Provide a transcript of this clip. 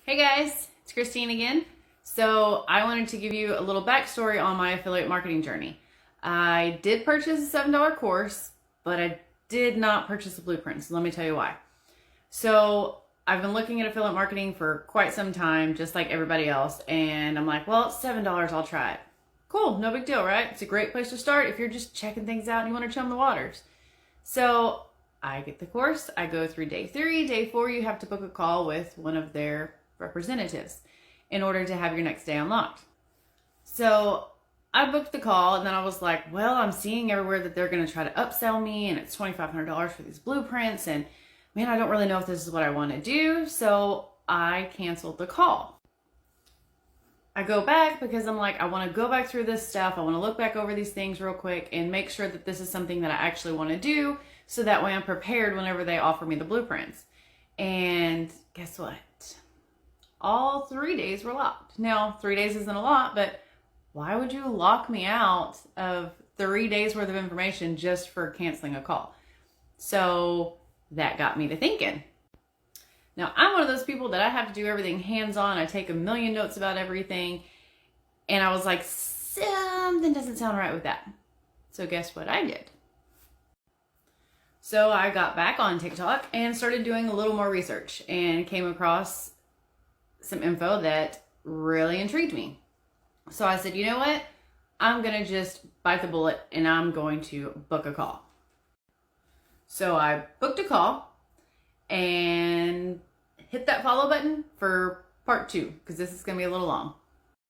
Hey guys, it's Christine again. So I wanted to give you a little backstory on my affiliate marketing journey. I did purchase a $7 course, but I did not purchase the blueprints. Let me tell you why. So I've been looking at affiliate marketing for quite some time, just like everybody else. And I'm like, well, it's $7, I'll try it. Cool, no big deal, right? It's a great place to start if you're just checking things out and you want to chum the waters. So I get the course, I go through day 3, day 4, you have to book a call with one of their representatives in order to have your next day unlocked. So I booked the call and then I was like, well, I'm seeing everywhere that they're going to try to upsell me and it's $2,500 for these blueprints. And man, I don't really know if this is what I want to do. So I canceled the call. I go back because I'm like, I want to go back through this stuff. I want to look back over these things real quick and make sure that this is something that I actually want to do. So that way I'm prepared whenever they offer me the blueprints. And guess what? All 3 days were locked. Now, 3 days isn't a lot, but why would you lock me out of 3 days worth of information just for canceling a call? So that got me to thinking. Now, I'm one of those people that I have to do everything hands-on. I take a million notes about everything. And I was like, something doesn't sound right with that. So guess what I did? So I got back on TikTok and started doing a little more research and came across some info that really intrigued me. So I said, you know what? I'm going to just bite the bullet and I'm going to book a call. So I booked a call and hit that follow button for part 2 because this is going to be a little long.